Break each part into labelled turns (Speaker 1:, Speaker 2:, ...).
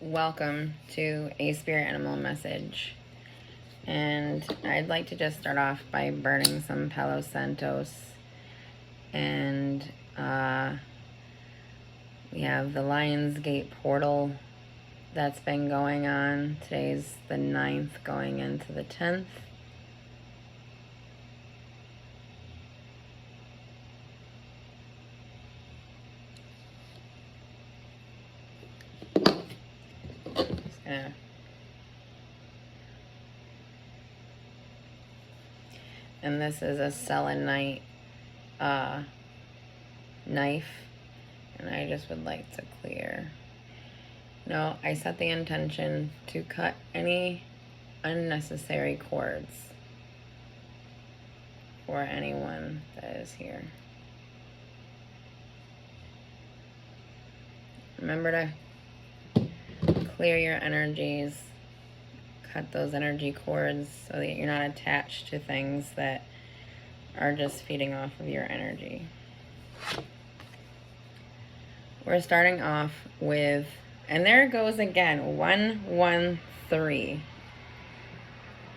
Speaker 1: Welcome to a spirit animal message. And I'd like to just start off by burning some Palo Santos. And we have the Lion's Gate portal that's been going on. Today's the 9th, going into the 10th. Just gonna and this is a selenite knife, and I just would like to clear. No, I set the intention to cut any unnecessary cords for anyone that is here. Remember to clear your energies, cut those energy cords so that you're not attached to things that are just feeding off of your energy. We're starting off with, and there it goes again, 113.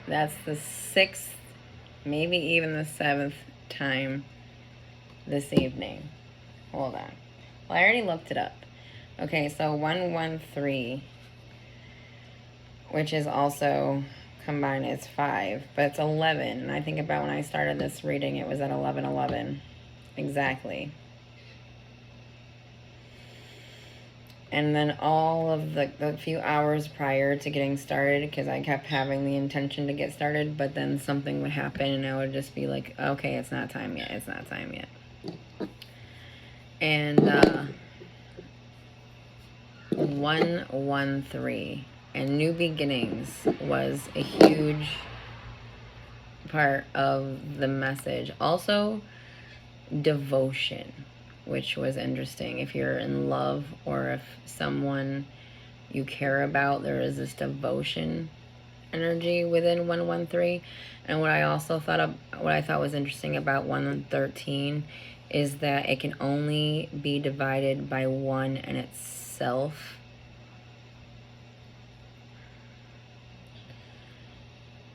Speaker 1: That's the 6th, maybe even the 7th time this evening. Hold on. Well, I already looked it up. Okay, so 113, which is also combined as 5, but it's 11. And I think about when I started this reading, it was at 11:11 exactly. And then all of the few hours prior to getting started, because I kept having the intention to get started, but then something would happen and I would just be like, okay, it's not time yet, it's not time yet. And 113 and new beginnings was a huge part of the message. Also, devotion, which was interesting. If you're in love or if someone you care about, there is this devotion energy within 113. And what I also thought of, what I thought was interesting about 113 is that it can only be divided by 1 in itself.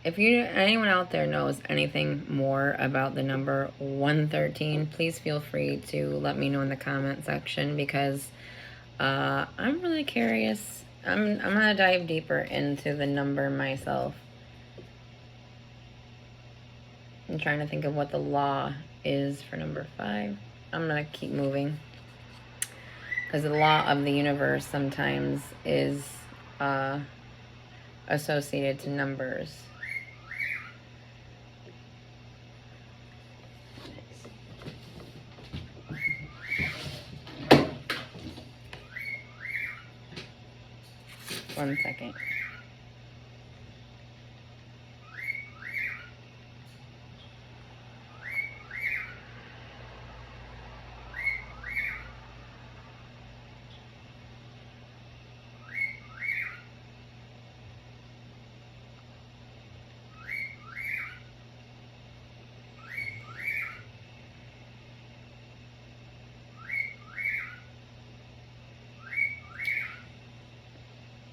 Speaker 1: If anyone out there knows anything more about the number 113, please feel free to let me know in the comment section, because I'm really curious. I'm gonna dive deeper into the number myself. I'm trying to think of what the law is for number 5. I'm gonna keep moving, because the law of the universe sometimes is associated to numbers. One second.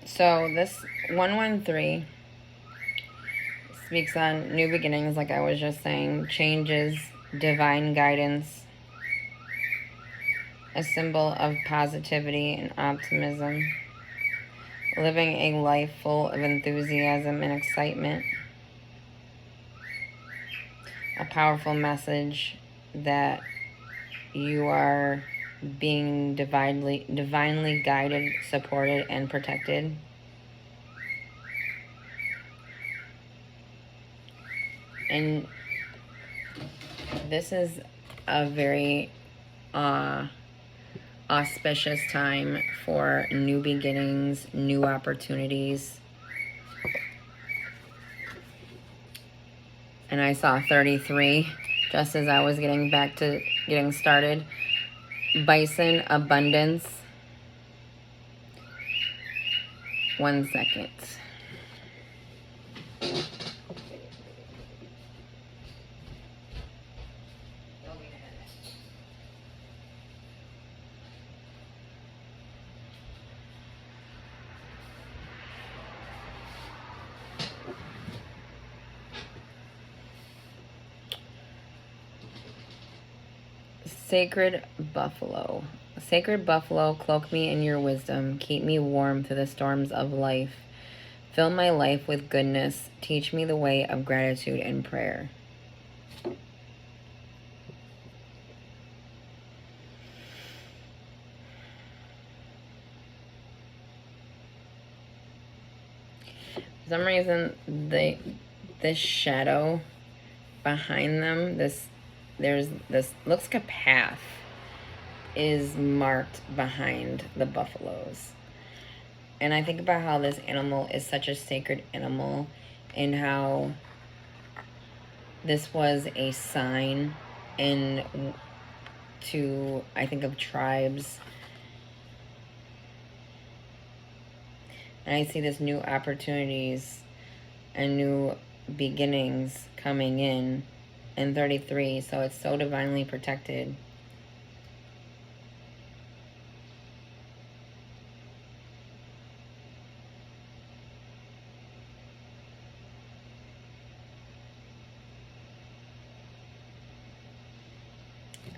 Speaker 1: So this 113 speaks on new beginnings, like I was just saying, changes, divine guidance, a symbol of positivity and optimism, living a life full of enthusiasm and excitement, a powerful message that you are being divinely guided, supported, and protected. And this is a very auspicious time for new beginnings, new opportunities. And I saw 33 just as I was getting back to getting started. Bison abundance. 1 second. Sacred buffalo. Sacred buffalo, cloak me in your wisdom. Keep me warm through the storms of life. Fill my life with goodness. Teach me the way of gratitude and prayer. For some reason, this shadow behind them, there's this, looks like a path, is marked behind the buffaloes. And I think about how this animal is such a sacred animal, and how this was a sign to, I think, of tribes. And I see this new opportunities and new beginnings coming in 33. So it's so divinely protected.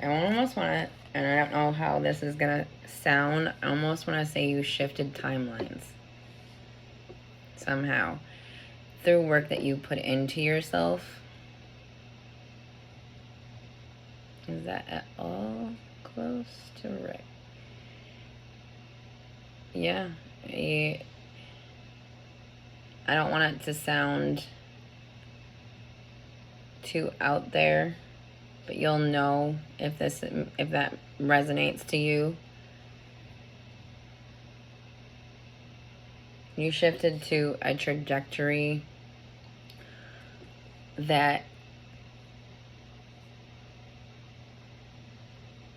Speaker 1: I almost want to, and I don't know how this is going to sound, I almost want to say you shifted timelines. Somehow. Through work that you put into yourself. Is that at all close to right? Yeah. I don't want it to sound too out there, but you'll know if that resonates to you. You shifted to a trajectory that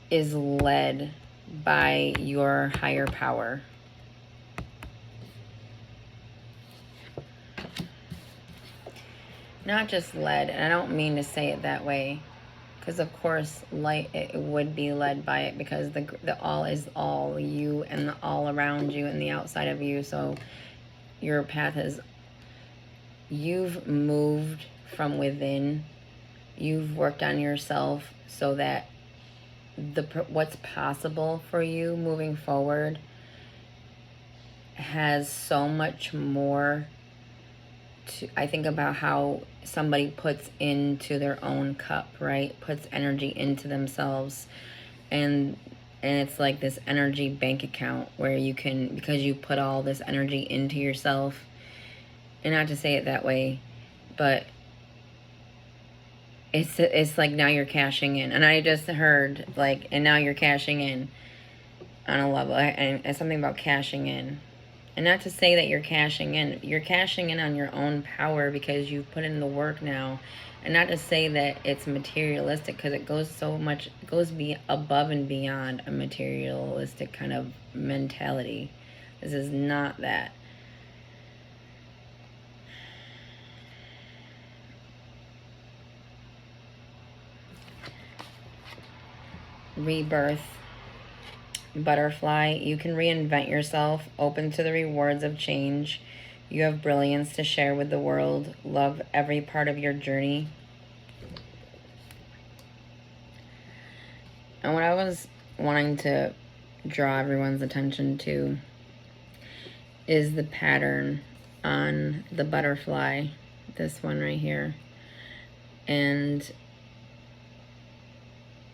Speaker 1: is led by your higher power. Not just led, and I don't mean to say it that way, because of course light, it would be led by it, because the all is all you, and the all around you and the outside of you. So your path is, you've moved from within, you've worked on yourself, so that what's possible for you moving forward has so much more to, I think about how somebody puts into their own cup, right? Puts energy into themselves, and it's like this energy bank account where you can, because you put all this energy into yourself, and not to say it that way, but it's like now you're cashing in. And I just heard like, and now you're cashing in on a level, and it's something about cashing in. And not to say that you're cashing in on your own power, because you've put in the work now. And not to say that it's materialistic, because it goes so much, it goes above and beyond a materialistic kind of mentality. This is not that. Rebirth. Butterfly, you can reinvent yourself, open to the rewards of change. You have brilliance to share with the world. Love every part of your journey. And what I was wanting to draw everyone's attention to is the pattern on the butterfly, this one right here, and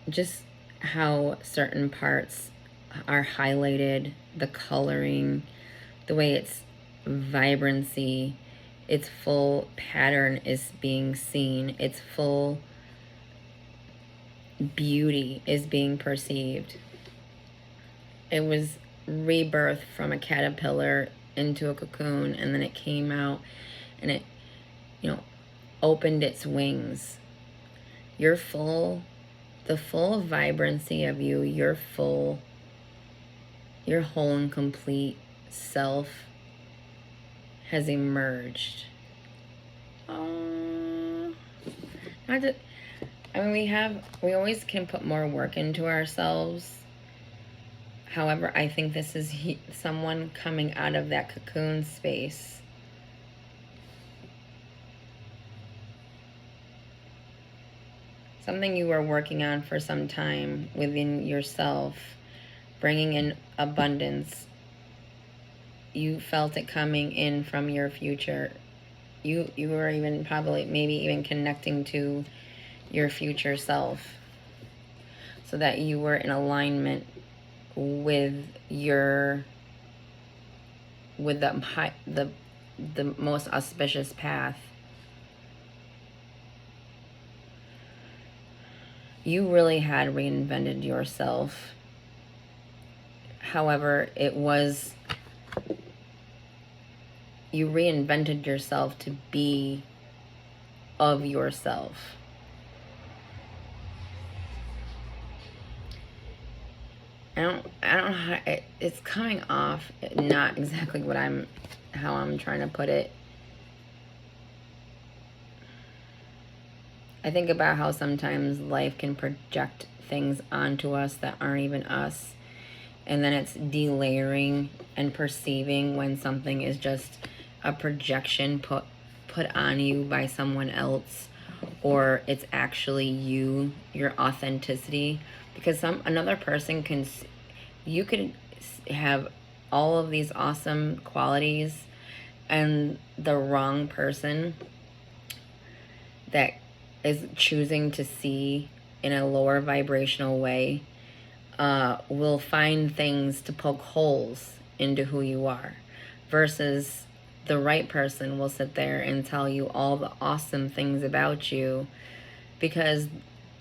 Speaker 1: just how certain parts are highlighted, the coloring, the way its vibrancy, its full pattern is being seen, its full beauty is being perceived. It was rebirth from a caterpillar into a cocoon, and then it came out and it, opened its wings. You're full, the full vibrancy of you, your whole and complete self has emerged. Not to, I mean, we always can put more work into ourselves. However, I think this is someone coming out of that cocoon space. something you were working on for some time within yourself, bringing in abundance. You felt it coming in from your future. You were even probably maybe even connecting to your future self, so that you were in alignment with your the most auspicious path. You really had reinvented yourself. However, you reinvented yourself to be of yourself. I don't know how it's coming off not exactly how I'm trying to put it. I think about how sometimes life can project things onto us that aren't even us. And then it's delayering and perceiving when something is just a projection put on you by someone else, or it's actually you, your authenticity. Because another person you could have all of these awesome qualities, and the wrong person that is choosing to see in a lower vibrational way will find things to poke holes into who you are, versus the right person will sit there and tell you all the awesome things about you, because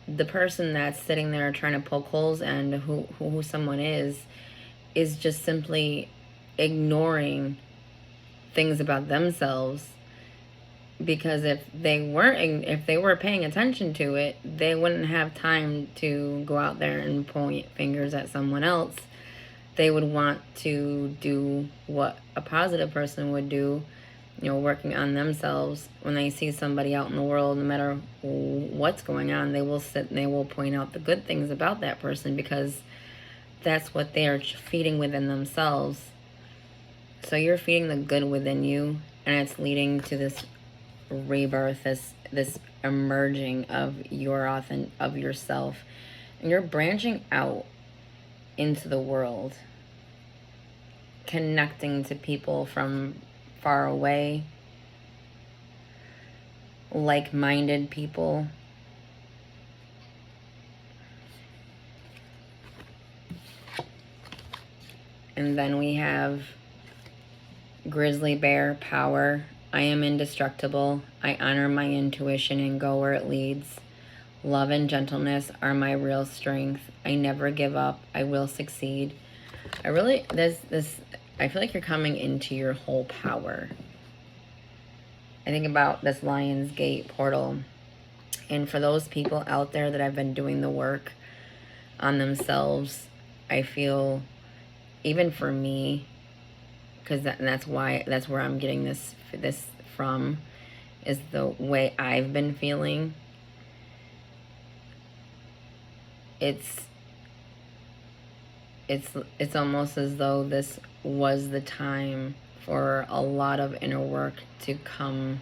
Speaker 1: the person that's sitting there trying to poke holes into who someone is just simply ignoring things about themselves. Because if they were paying attention to it, they wouldn't have time to go out there and point fingers at someone else. They would want to do what a positive person would do, working on themselves. When they see somebody out in the world, no matter what's going on, they will sit and they will point out the good things about that person, because that's what they are feeding within themselves. So you're feeding the good within you, and it's leading to this rebirth, this emerging of yourself, and you're branching out into the world, connecting to people from far away, like-minded people. And then we have Grizzly Bear power. I am indestructible. I honor my intuition and go where it leads. Love and gentleness are my real strength. I never give up. I will succeed. I feel like you're coming into your whole power. I think about this Lion's Gate portal. And for those people out there that have been doing the work on themselves, I feel, even for me, because that's where I'm getting this from, is the way I've been feeling. It's almost as though this was the time for a lot of inner work to come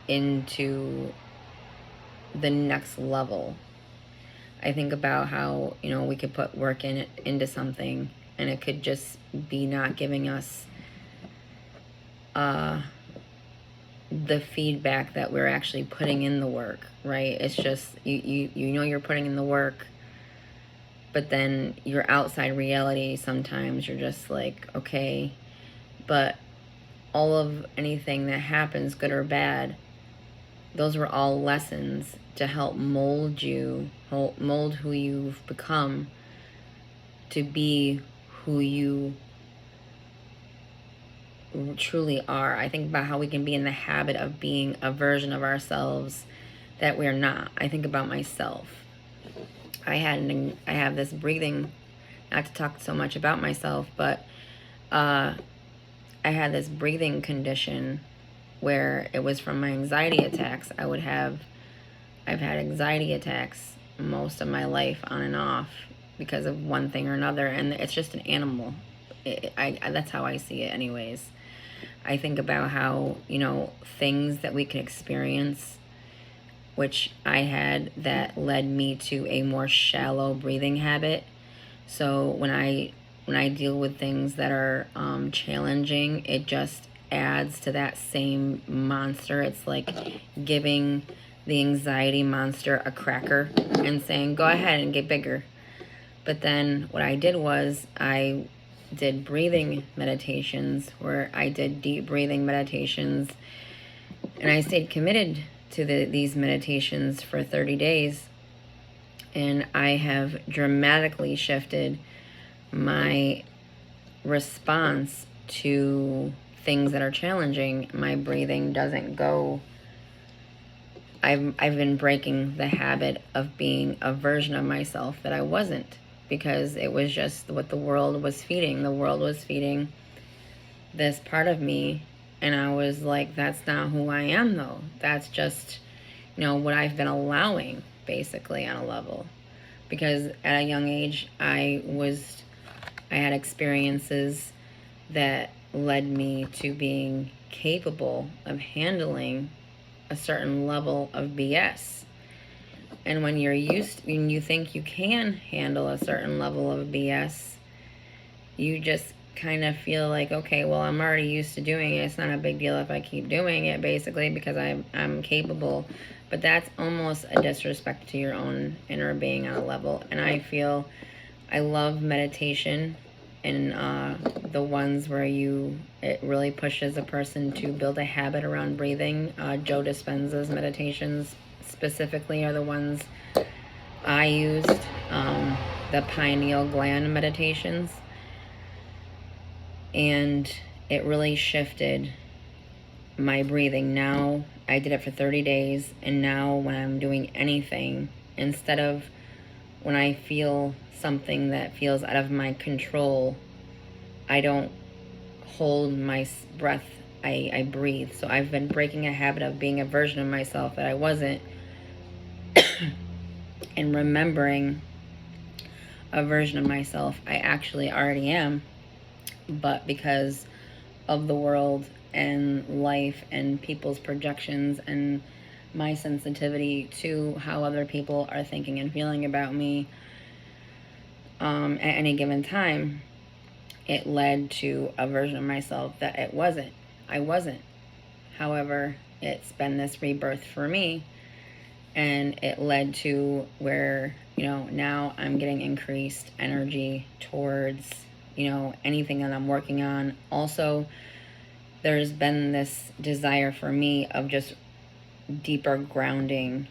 Speaker 1: into the next level. I think about how, we could put work into something, and it could just be not giving us the feedback that we're actually putting in the work, right? It's just, you're putting in the work, but then your outside reality, sometimes you're just like, okay, but all of anything that happens, good or bad, those were all lessons to help mold who you've become to be who you truly are. I think about how we can be in the habit of being a version of ourselves that we're not. I think about myself. I have this breathing, not to talk so much about myself, but I had this breathing condition where it was from my anxiety attacks. I've had anxiety attacks most of my life, on and off, because of one thing or another, and it's just an animal. That's how I see it anyways. I think about how, things that we can experience which I had, that led me to a more shallow breathing habit. So when I deal with things that are challenging, it just adds to that same monster. It's like giving the anxiety monster a cracker and saying, go ahead and get bigger. But then what I did was I did breathing meditations, where I did deep breathing meditations, and I stayed committed to these meditations for 30 days. And I have dramatically shifted my response to things that are challenging. My breathing doesn't go. I've been breaking the habit of being a version of myself that I wasn't, because it was just what the world was feeding. The world was feeding this part of me, and I was like, that's not who I am, though. That's just, what I've been allowing, basically, on a level. Because at a young age, I had experiences that led me to being capable of handling a certain level of BS. And when you think you can handle a certain level of BS, you just kind of feel like, okay, well, I'm already used to doing it. It's not a big deal if I keep doing it, basically, because I'm capable. But that's almost a disrespect to your own inner being on a level. And I love meditation, and the ones where it really pushes a person to build a habit around breathing. Joe Dispenza's meditations specifically are the ones I used, the pineal gland meditations. And it really shifted my breathing. Now I did it for 30 days, and now when I'm doing anything, instead of when I feel something that feels out of my control, I don't hold my breath, I breathe. So I've been breaking a habit of being a version of myself that I wasn't, and remembering a version of myself I actually already am, but because of the world and life and people's projections and my sensitivity to how other people are thinking and feeling about me at any given time, it led to a version of myself that I wasn't. However, it's been this rebirth for me, and it led to where, now I'm getting increased energy towards, anything that I'm working on. Also, there's been this desire for me of just deeper grounding,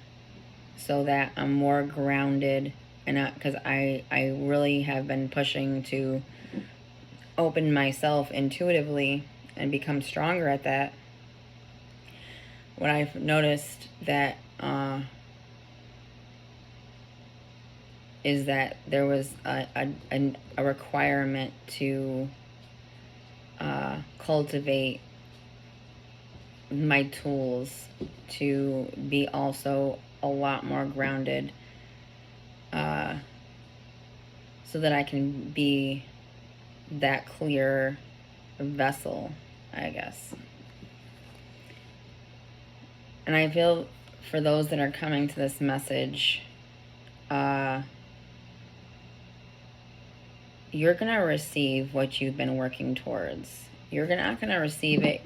Speaker 1: so that I'm more grounded, and because I really have been pushing to open myself intuitively and become stronger at that. What I've noticed that is that there was a requirement to cultivate my tools to be also a lot more grounded, so that I can be that clear vessel, I guess. And I feel for those that are coming to this message, you're going to receive what you've been working towards. You're not going to receive it,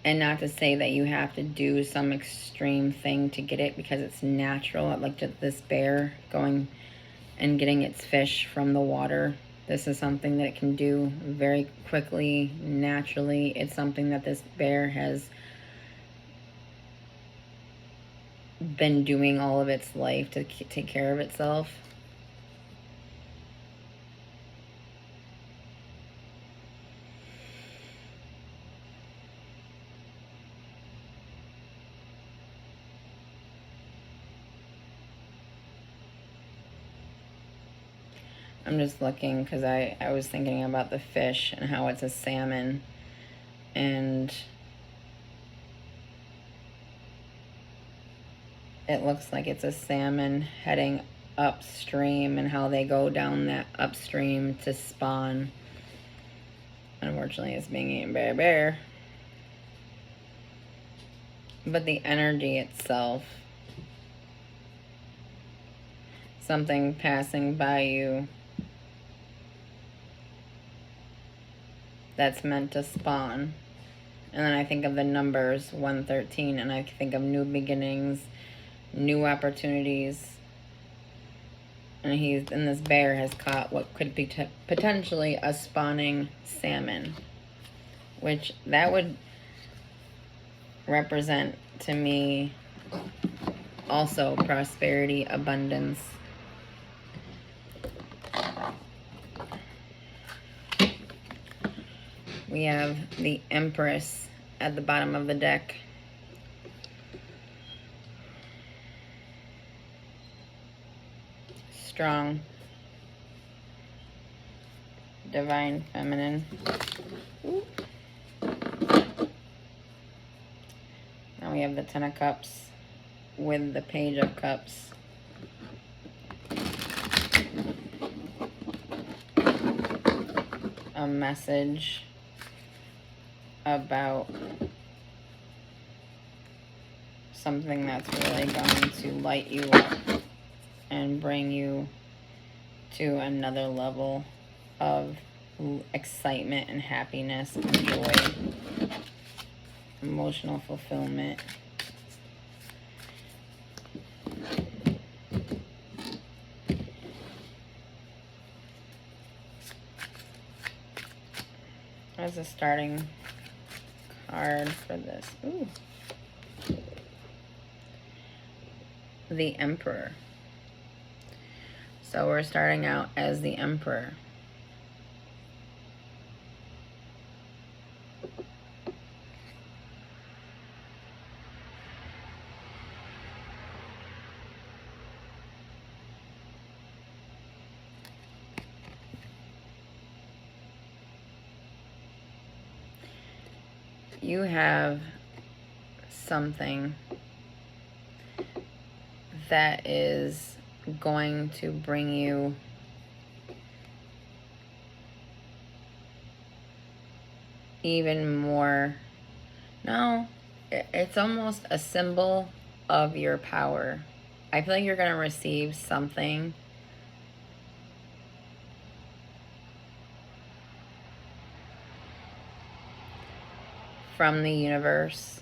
Speaker 1: and not to say that you have to do some extreme thing to get it, because it's natural. Like this bear going and getting its fish from the water. This is something that it can do very quickly, naturally. It's something that this bear has been doing all of its life to take care of itself. I'm just looking because I was thinking about the fish and how it's a salmon, and it looks like it's a salmon heading upstream, and how they go down that upstream to spawn. Unfortunately, it's being eaten by a bear. But the energy itself something passing by you that's meant to spawn. And then I think of the numbers 113, and I think of new beginnings, new opportunities. And this bear has caught what could be potentially a spawning salmon, which that would represent to me also prosperity, abundance. We have the Empress at the bottom of the deck. Strong, divine feminine. Ooh. Now we have the Ten of Cups with the Page of Cups. A message about something that's really going to light you up and bring you to another level of excitement and happiness and joy, emotional fulfillment. As a starting card for this. Ooh. The Emperor. So we're starting out as the Emperor. You have something that is going to bring you even more. No, it's almost a symbol of your power. I feel like you're going to receive something from the universe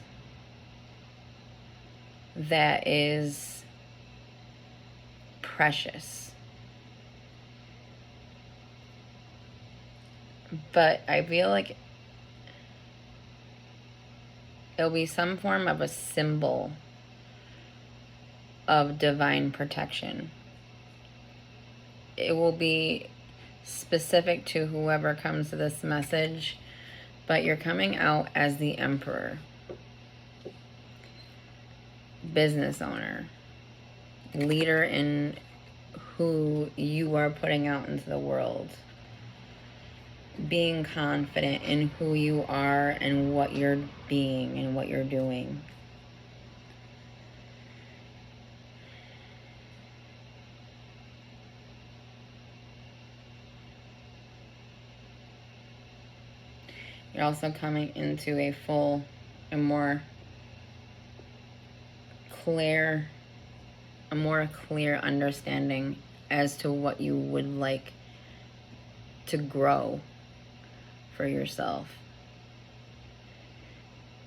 Speaker 1: that is precious. But I feel like it'll be some form of a symbol of divine protection. It will be specific to whoever comes to this message, but you're coming out as the Emperor, business owner, leader in who you are putting out into the world, being confident in who you are and what you're being and what you're doing. You're also coming into a more clear understanding as to what you would like to grow for yourself.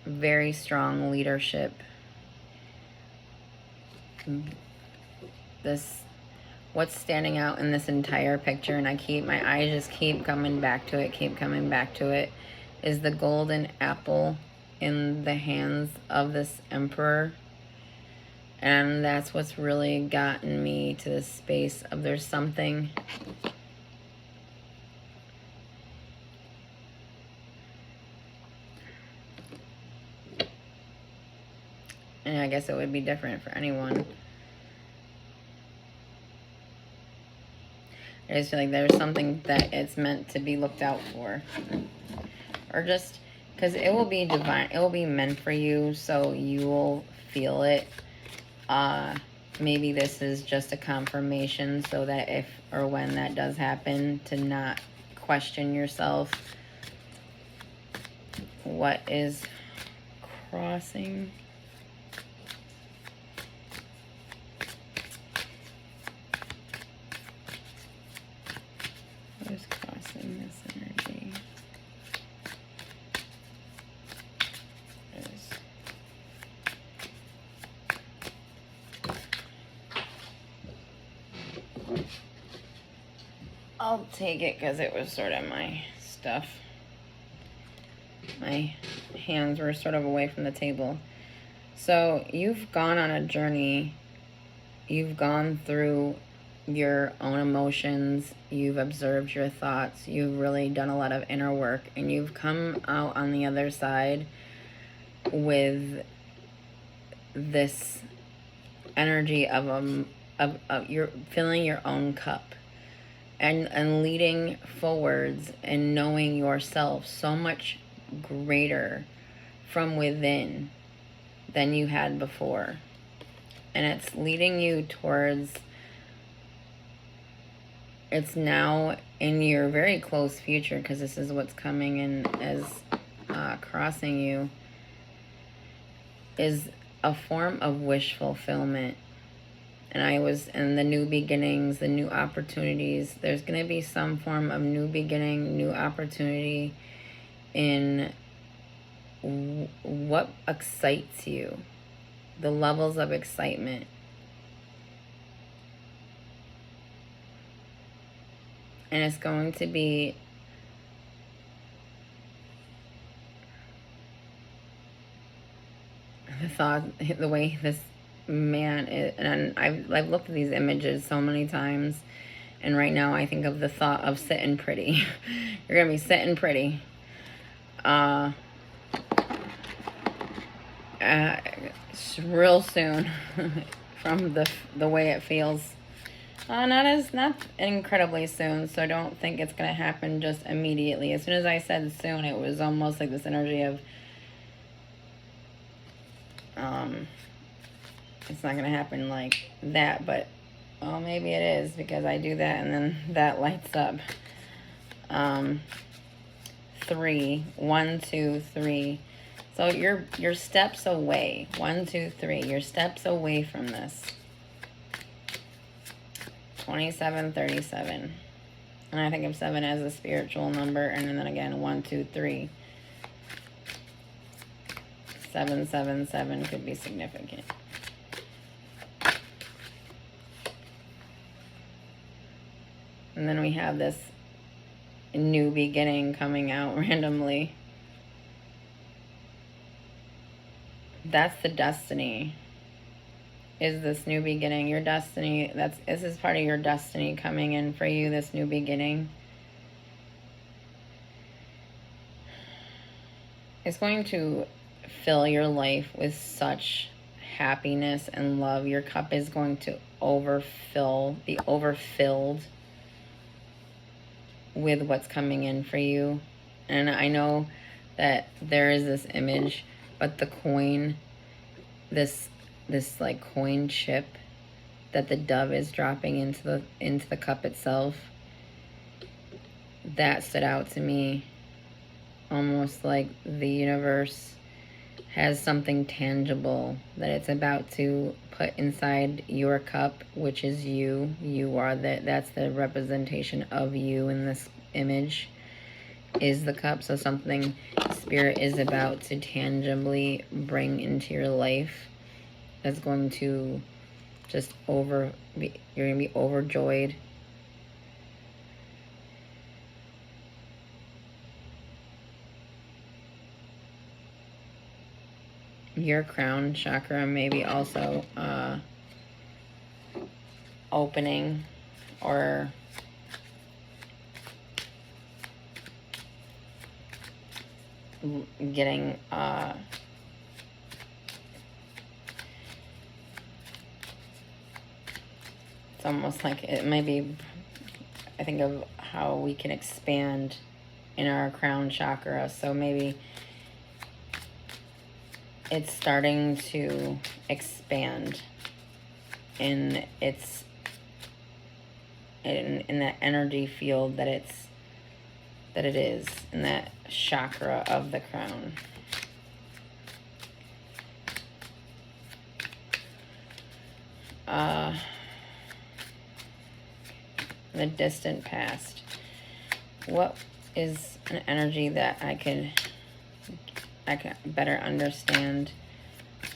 Speaker 1: Very strong leadership. What's standing out in this entire picture, and my eyes just keep coming back to it, is the golden apple in the hands of this Emperor. And that's what's really gotten me to this space of there's something and I guess it would be different for anyone. I just feel like there's something that it's meant to be looked out for. Or just because it will be divine, it will be meant for you, so you will feel it. Maybe this is just a confirmation so that if or when that does happen, to not question yourself. What is crossing? I'll take it because it was sort of my stuff. My hands were sort of away from the table. So you've gone on a journey. You've gone through your own emotions. You've observed your thoughts. You've really done a lot of inner work. And you've come out on the other side with this energy of you're filling your own cup. And leading forwards and knowing yourself so much greater from within than you had before. And it's leading you towards, it's now in your very close future, because this is what's coming in as crossing you, is a form of wish fulfillment. And the new beginnings, the new opportunities, there's going to be some form of new beginning, new opportunity in what excites you, the levels of excitement. And it's going to be the way this man is, and I've looked at these images so many times, and right now I think of the thought of sitting pretty. You're gonna be sitting pretty. Real soon, from the way it feels. Not incredibly soon, so don't think it's gonna happen just immediately. As soon as I said soon, it was almost like this energy of it's not gonna happen like that, but well, maybe it is, because I do that and then that lights up. 3, 1, 2, 3. So you're steps away. 1, 2, 3. You're steps away from this. 27, 37. And I think of 7 as a spiritual number, and then again 1, 2, 3. 7, 7, 7 could be significant. And then we have this new beginning coming out randomly. That's the destiny. Is this new beginning your destiny? This is part of your destiny coming in for you, this new beginning. It's going to fill your life with such happiness and love. Your cup is going to be overfilled with what's coming in for you. And I know that there is this image, but the coin, this like coin chip that the dove is dropping into the cup itself, that stood out to me. Almost like the universe has something tangible that it's about to put inside your cup, which is you. You are that's the representation of you in this image, is the cup. So something Spirit is about to tangibly bring into your life that's going to just you're going to be overjoyed. Your crown chakra may be also opening, or getting it's almost like it may be, I think of how we can expand in our crown chakra. So maybe it's starting to expand in its in that energy field that it is in that chakra of the crown. The distant past. What is an energy that I can better understand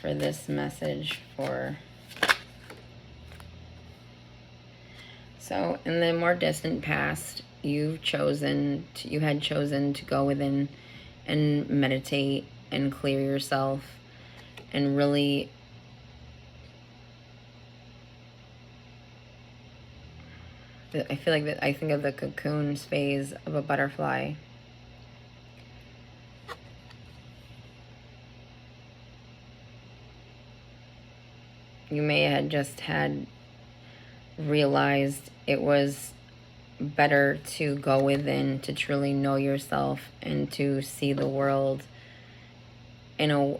Speaker 1: for this message? So So in the more distant past, you had chosen to go within and meditate and clear yourself and really I feel like that I think of the cocoon phase of a butterfly. You may have just had realized it was better to go within to truly know yourself and to see the world in a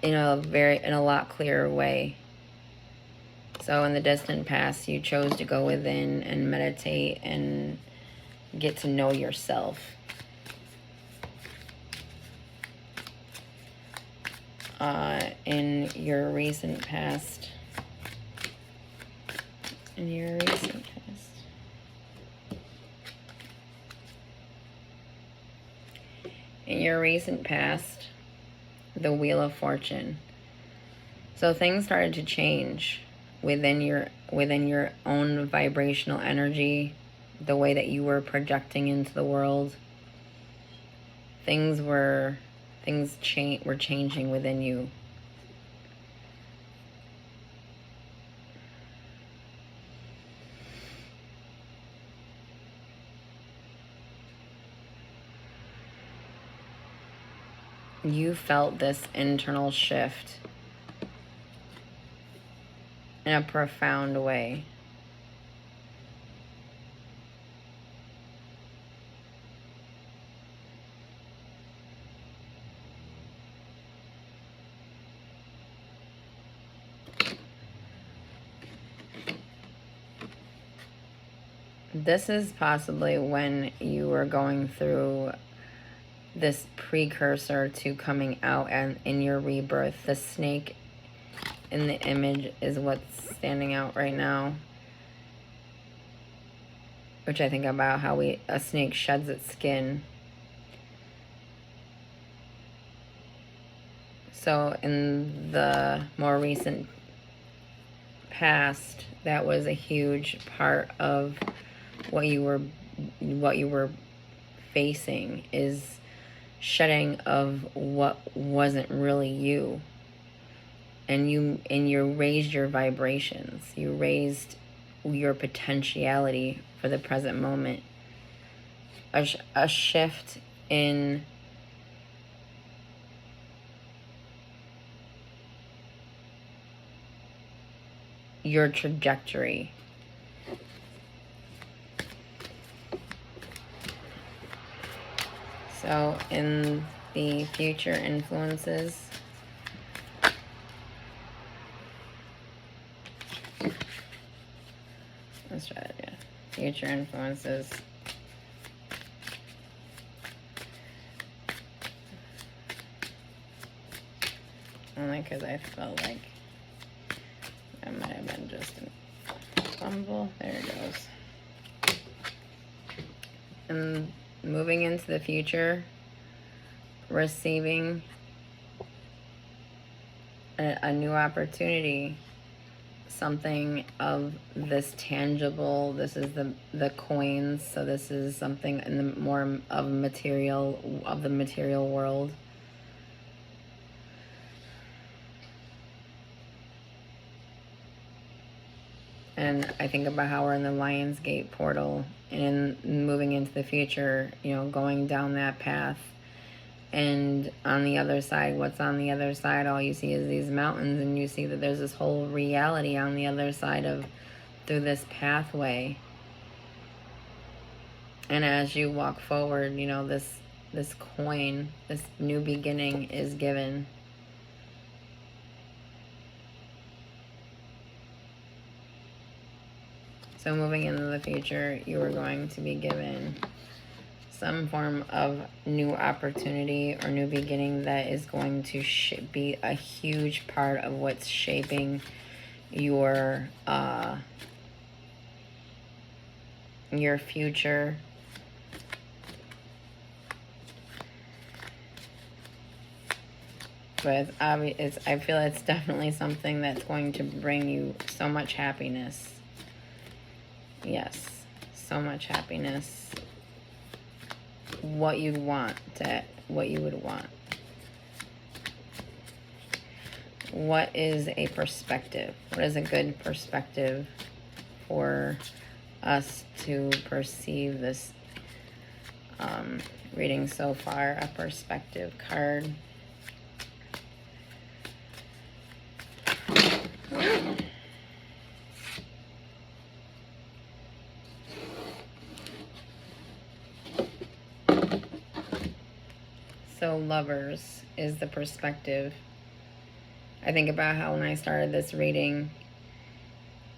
Speaker 1: lot clearer way. So in the distant past, you chose to go within and meditate and get to know yourself. In your recent past, the Wheel of Fortune. So things started to change within your own vibrational energy, the way that you were projecting into the world. Things were changing within you. You felt this internal shift in a profound way. This is possibly when you were going through this precursor to coming out and in your rebirth. The snake in the image is what's standing out right now, which I think about how a snake sheds its skin. So in the more recent past, that was a huge part of what you were facing, is shedding of what wasn't really you. And you raised your vibrations. You raised your potentiality for the present moment. A shift in your trajectory. So in the future influences, let's try it again. Future influences. Only because I felt like that might have been just a fumble. There it goes. And moving into the future, receiving a new opportunity, something of this tangible. This is the coins, so this is something in the more of the material world. And I think about how we're in the Lionsgate portal and moving into the future, going down that path. And on the other side, what's on the other side? All you see is these mountains, and you see that there's this whole reality on the other side through this pathway. And as you walk forward, this coin, this new beginning is given. So moving into the future, you are going to be given some form of new opportunity or new beginning that is going to be a huge part of what's shaping your future. But I feel it's definitely something that's going to bring you so much happiness. Yes, so much happiness. What you'd want to, what you would want. What is a perspective? What is a good perspective for us to perceive this reading so far? A perspective card. So Lovers is the perspective. I think about how when I started this reading,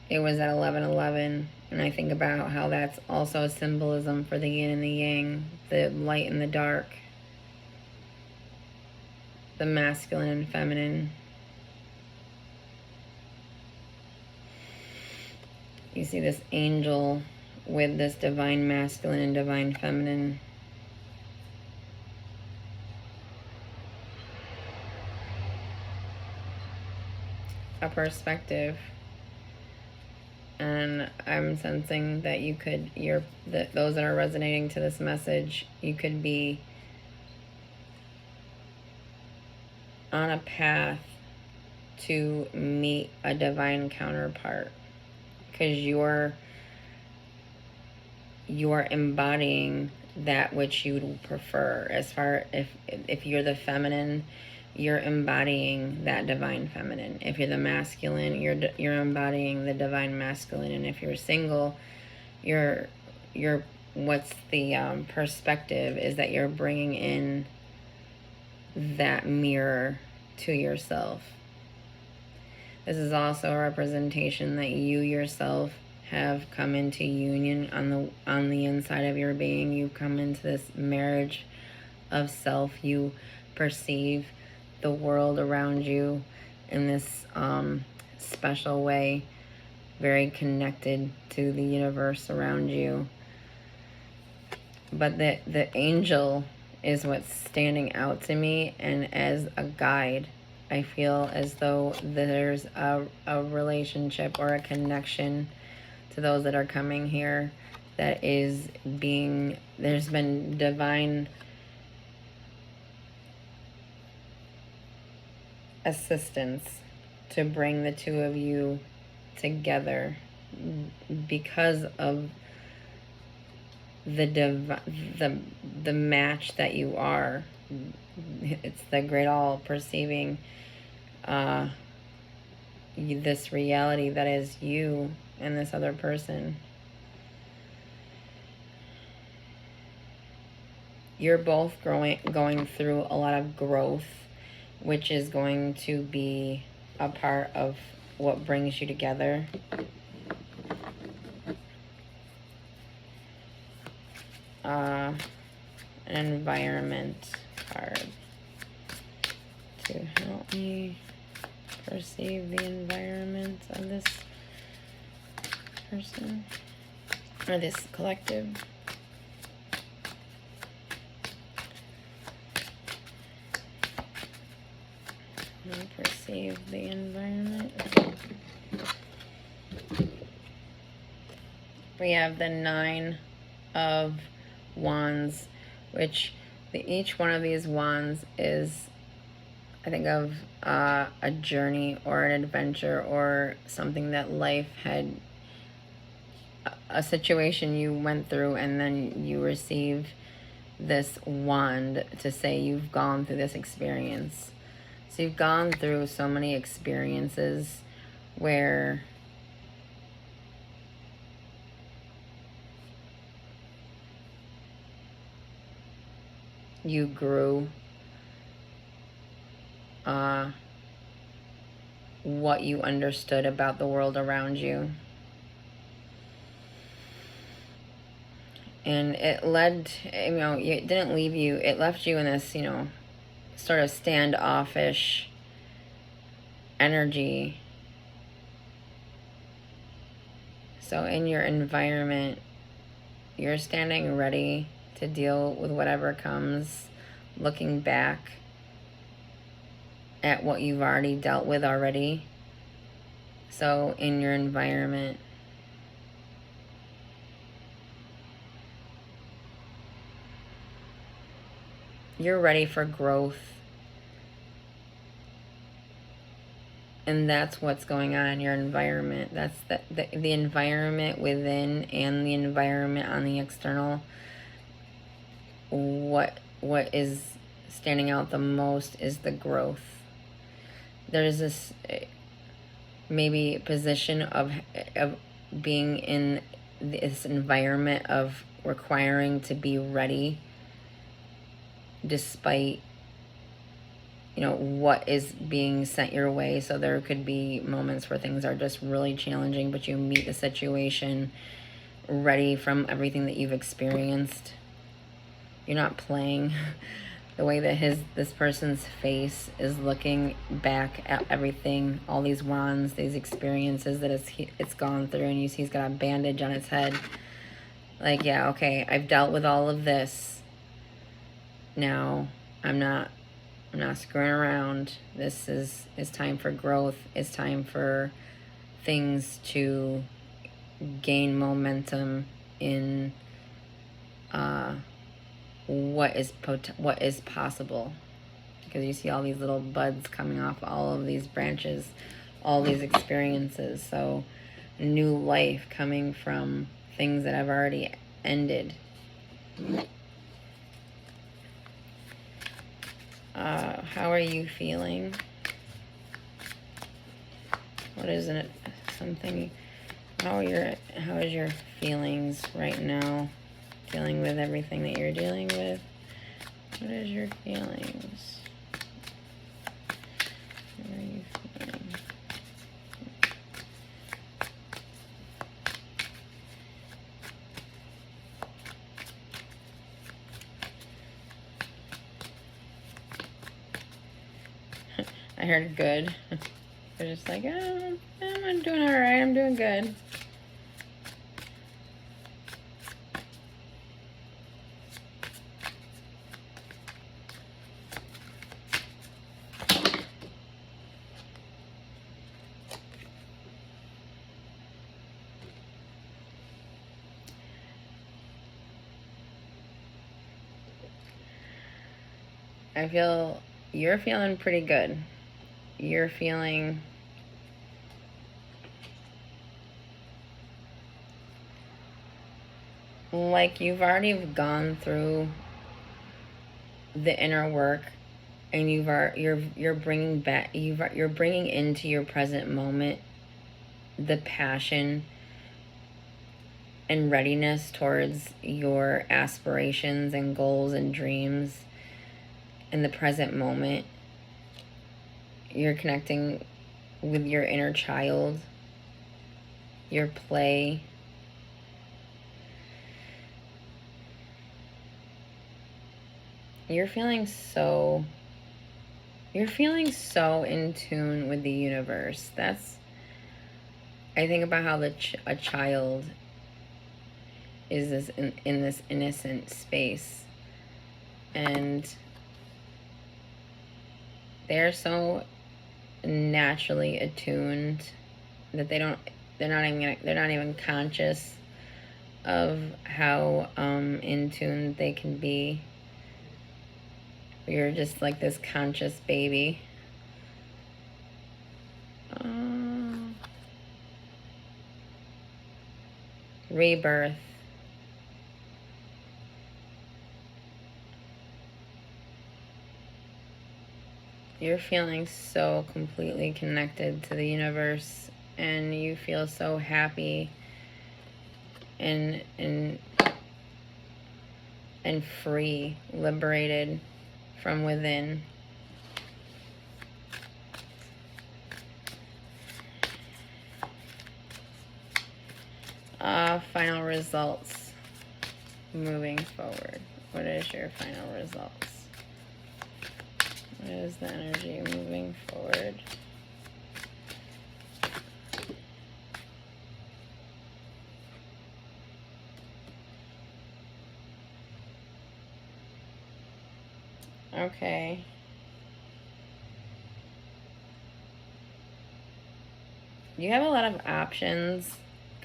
Speaker 1: it was at 11:11, and I think about how that's also a symbolism for the yin and the yang, the light and the dark, the masculine and feminine. You see this angel with this divine masculine and divine feminine. A perspective. And I'm sensing that you could, that those that are resonating to this message, you could be on a path to meet a divine counterpart, because you're embodying that which you would prefer. As far, if you're the feminine, you're embodying that divine feminine. If you're the masculine, you're embodying the divine masculine. And if you're single, you're what's the perspective is that you're bringing in that mirror to yourself. This is also a representation that you yourself have come into union on the inside of your being. You come into this marriage of self. You perceive the world around you in this special way, very connected to the universe around you. But the angel is what's standing out to me, and as a guide, I feel as though there's a relationship or a connection to those that are coming here that is being, there's been divine assistance to bring the two of you together because of the match that you are. It's the great all perceiving this reality that is you and this other person. You're both going through a lot of growth, which is going to be a part of what brings you together. An environment card to help me perceive the environment of this person or this collective. And perceive the environment. We have the 9 of Wands, which each one of these wands is, I think of a journey or an adventure or something that life had, a situation you went through, and then you receive this wand to say you've gone through this experience. So you've gone through so many experiences where you grew, what you understood about the world around you. And it led, it didn't leave you, it left you in this, sort of standoffish energy. So in your environment, you're standing ready to deal with whatever comes, looking back at what you've already dealt with already. So in your environment, you're ready for growth. And that's what's going on in your environment. That's the environment within and the environment on the external. What is standing out the most is the growth. There's this maybe position of being in this environment of requiring to be ready despite what is being sent your way. So there could be moments where things are just really challenging, but you meet the situation ready from everything that you've experienced. You're not playing. The way that this person's face is looking back at everything, all these wands, these experiences that it's gone through, and you see he's got a bandage on his head. Like, yeah, okay, I've dealt with all of this. Now I'm not screwing around. This is time for growth. It's time for things to gain momentum in what is possible. Because you see all these little buds coming off all of these branches, all these experiences. So new life coming from things that have already ended. How are you feeling? What is it? Something. How is your feelings right now? Dealing with everything that you're dealing with. What is your feelings? How are you feeling? I heard good. They're just like, oh, I'm doing all right. I'm doing good. I feel you're feeling pretty good. You're feeling like you've already gone through the inner work, and you're bringing into your present moment the passion and readiness towards your aspirations and goals and dreams in the present moment. You're connecting with your inner child, your play. You're feeling so in tune with the universe. I think about how a child is in this innocent space, and they're so naturally attuned that they're not even conscious of how in tune they can be. You're just like this conscious baby. Rebirth. You're feeling so completely connected to the universe, and you feel so happy and free, liberated from within. Final results moving forward. What is your final results? What is the energy moving forward? Okay. You have a lot of options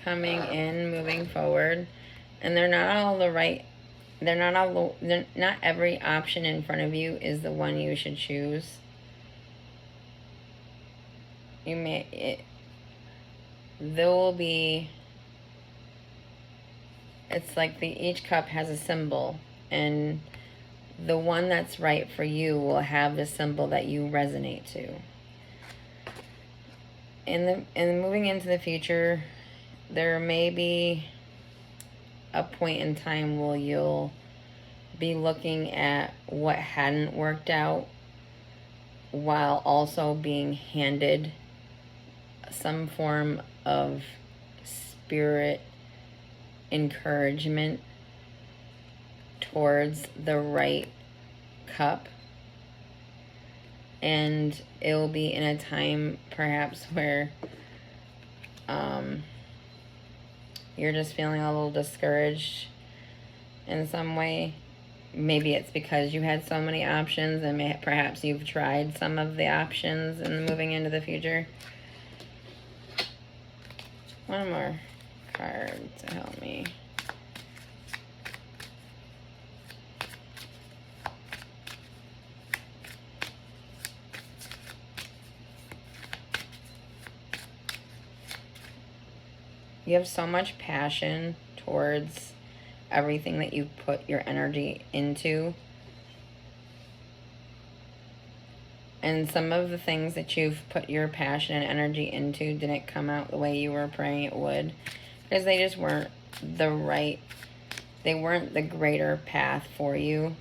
Speaker 1: coming in, moving forward, and they're not all the right not every option in front of you is the one you should choose. There will be, it's like each cup has a symbol, and the one that's right for you will have the symbol that you resonate to. And moving into the future, there may be a point in time where you'll be looking at what hadn't worked out while also being handed some form of spirit encouragement towards the right cup. And it will be in a time perhaps where you're just feeling a little discouraged in some way. Maybe it's because you had so many options, and perhaps you've tried some of the options and moving into the future. One more card to help me. You have so much passion towards everything that you put your energy into. And some of the things that you've put your passion and energy into didn't come out the way you were praying it would. Because they just weren't they weren't the greater path for you.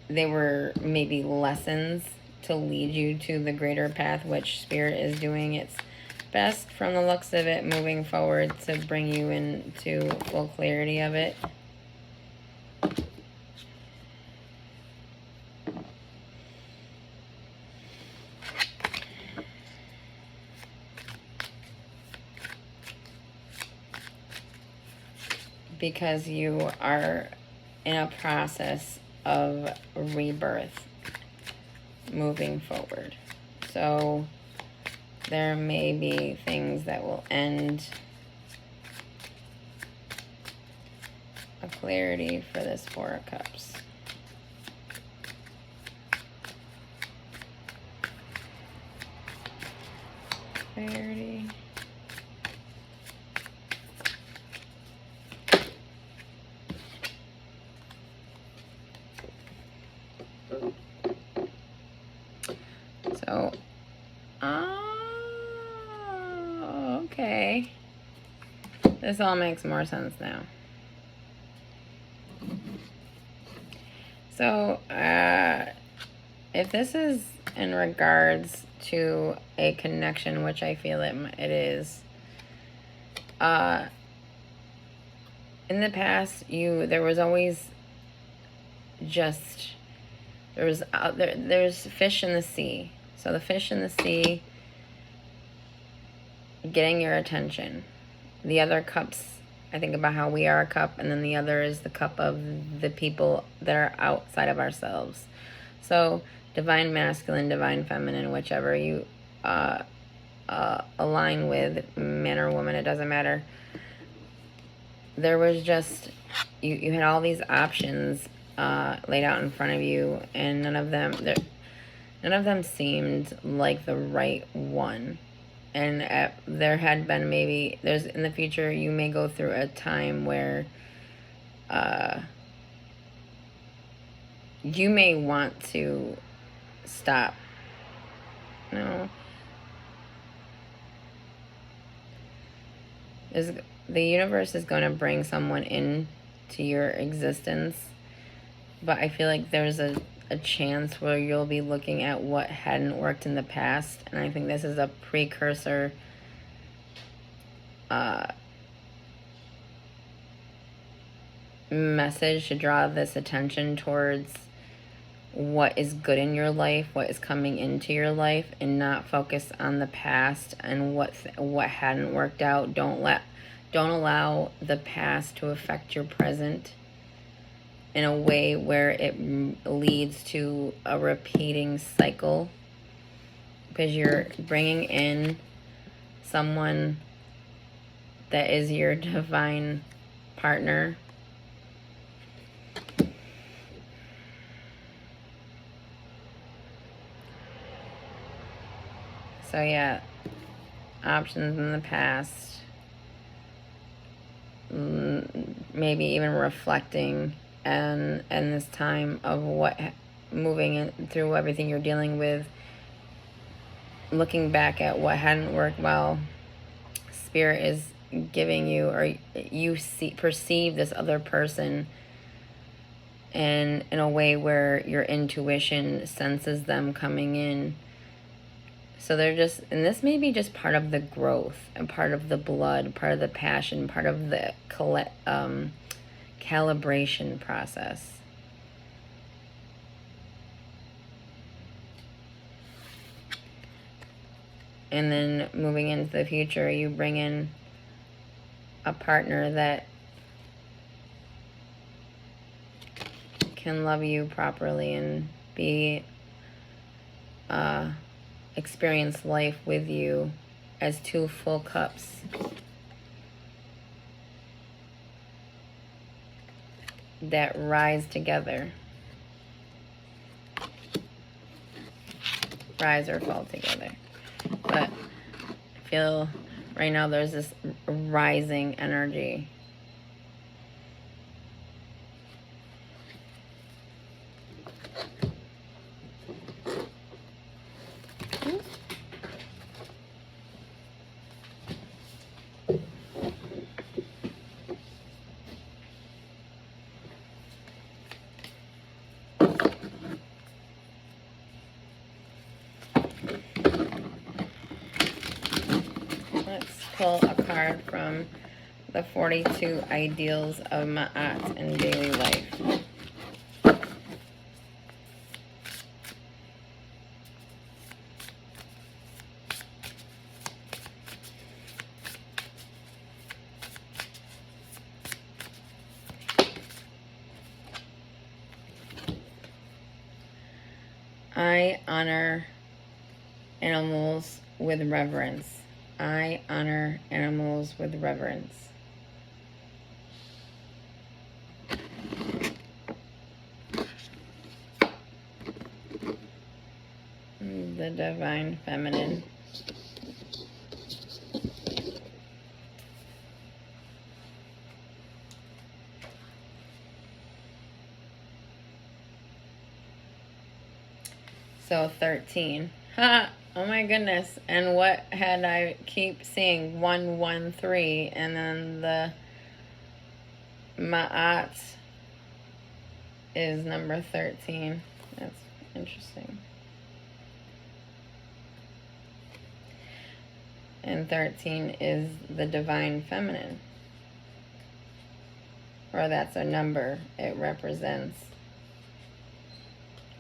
Speaker 1: They were maybe lessons to lead you to the greater path, which Spirit is doing its best from the looks of it moving forward to bring you into full clarity of it. Because you are in a process of rebirth moving forward. So there may be things that will end. A clarity for this Four of Cups. Clarity. So, okay. This all makes more sense now. So, if this is in regards to a connection, which I feel it is, in the past, there was always just, there's fish in the sea. So the fish in the sea getting your attention. The other cups, I think about how we are a cup, and then the other is the cup of the people that are outside of ourselves. So divine masculine, divine feminine, whichever you align with, man or woman, it doesn't matter. There was just, you had all these options laid out in front of you, and none of them seemed like the right one. And there had been in the future, you may go through a time where you may want to stop. No. The universe is going to bring someone into your existence, but I feel like there's a chance where you'll be looking at what hadn't worked in the past, and I think this is a precursor message to draw this attention towards what is good in your life, what is coming into your life, and not focus on the past and what hadn't worked out. Don't allow the past to affect your present in a way where it leads to a repeating cycle, because you're bringing in someone that is your divine partner. So yeah, options in the past, maybe even reflecting and this time of what, moving through everything you're dealing with, looking back at what hadn't worked well. Spirit is giving you, or you perceive this other person and in a way where your intuition senses them coming in. So they're just, and this may be just part of the growth and part of the blood, part of the passion, part of the calibration process. And then moving into the future, you bring in a partner that can love you properly and be experience life with you as two full cups that rise together, rise or fall together. But I feel right now there's this rising energy. Let's pull a card from the 42 Ideals of Ma'at in Daily Life. I honor animals with reverence. I honor animals with reverence. The Divine Feminine. So 13. Ha! Oh my goodness. And what had I keep seeing? 113. And then the Ma'at is number 13. That's interesting. And 13 is the Divine Feminine. Or that's a number it represents.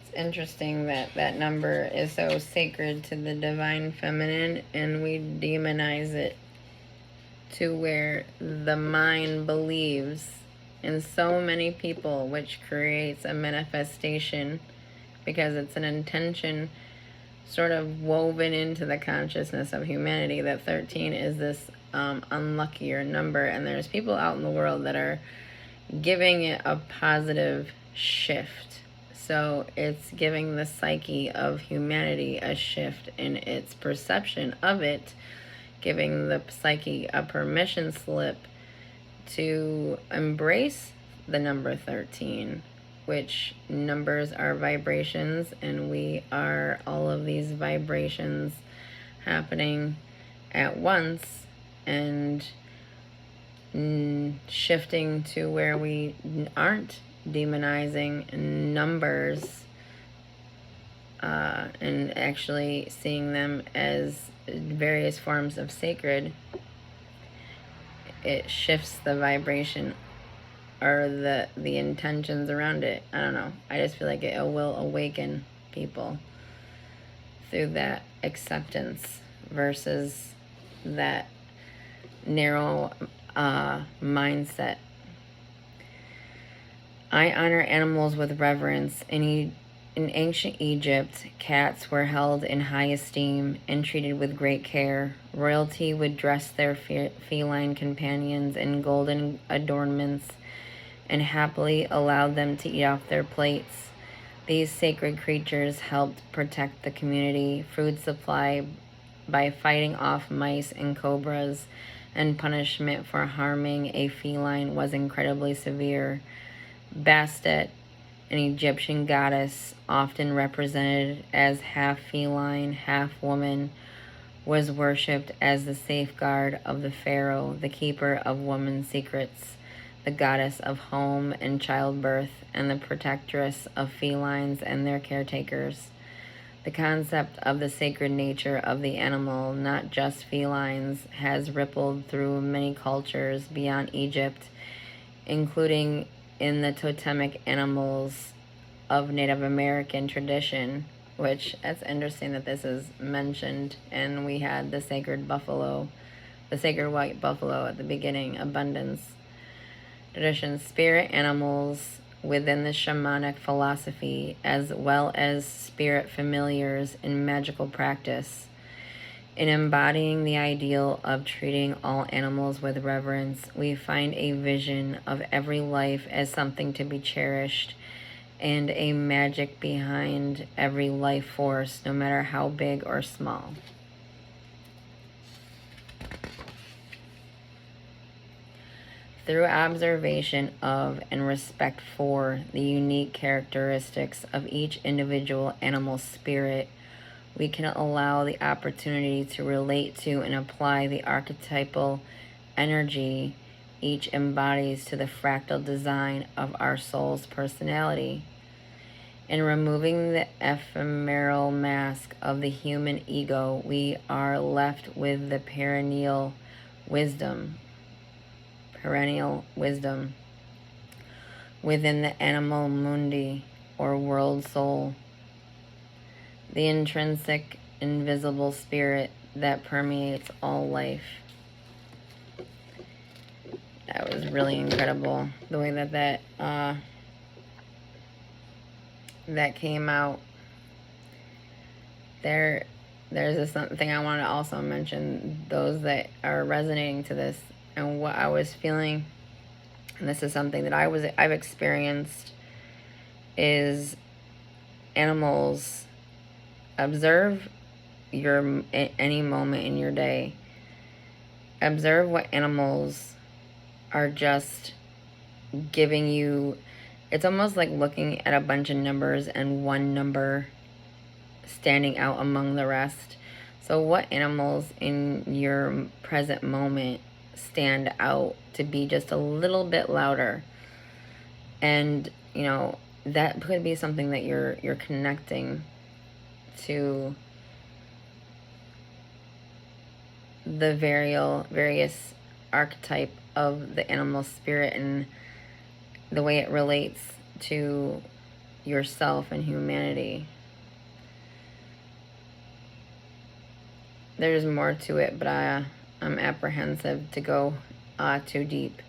Speaker 1: It's interesting that that number is so sacred to the Divine Feminine, and we demonize it to where the mind believes in so many people, which creates a manifestation because it's an intention sort of woven into the consciousness of humanity that 13 is this unluckier number, and there's people out in the world that are giving it a positive shift. So it's giving the psyche of humanity a shift in its perception of it, giving the psyche a permission slip to embrace the number 13, which numbers are vibrations, and we are all of these vibrations happening at once, and shifting to where we aren't demonizing numbers and actually seeing them as various forms of sacred. It shifts the vibration or the intentions around it. I don't know. I just feel like it will awaken people through that acceptance versus that narrow mindset. I honor animals with reverence. Any In ancient Egypt, cats were held in high esteem and treated with great care. Royalty would dress their feline companions in golden adornments and happily allowed them to eat off their plates. These sacred creatures helped protect the community food supply by fighting off mice and cobras, and punishment for harming a feline was incredibly severe. Bastet, an Egyptian goddess often represented as half feline, half woman, was worshipped as the safeguard of the pharaoh, the keeper of women's secrets, the goddess of home and childbirth, and the protectress of felines and their caretakers. The concept of the sacred nature of the animal, not just felines, has rippled through many cultures beyond Egypt, including in the totemic animals of Native American tradition, which it's interesting that this is mentioned, and we had the sacred buffalo, the sacred white buffalo at the beginning, abundance tradition, spirit animals within the shamanic philosophy, as well as spirit familiars in magical practice. In embodying the ideal of treating all animals with reverence, we find a vision of every life as something to be cherished and a magic behind every life force, no matter how big or small. Through observation of and respect for the unique characteristics of each individual animal spirit, we can allow the opportunity to relate to and apply the archetypal energy each embodies to the fractal design of our soul's personality. In removing the ephemeral mask of the human ego, we are left with the perennial wisdom within the animal mundi, or world soul, the intrinsic invisible spirit that permeates all life. That was really incredible, the way that came out. There's this something I want to also mention, those that are resonating to this and what I was feeling, and this is something that I've experienced, is animals. Observe any moment in your day. Observe what animals are just giving you. It's almost like looking at a bunch of numbers and one number standing out among the rest. So what animals in your present moment stand out to be just a little bit louder? And that could be something that you're connecting to the various archetype of the animal spirit and the way it relates to yourself and humanity. There's more to it, but I'm apprehensive to go too deep.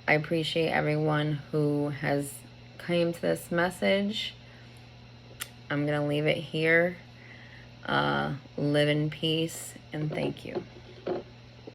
Speaker 1: I appreciate everyone who has came to this message. I'm going to leave it here. Live in peace, and thank you.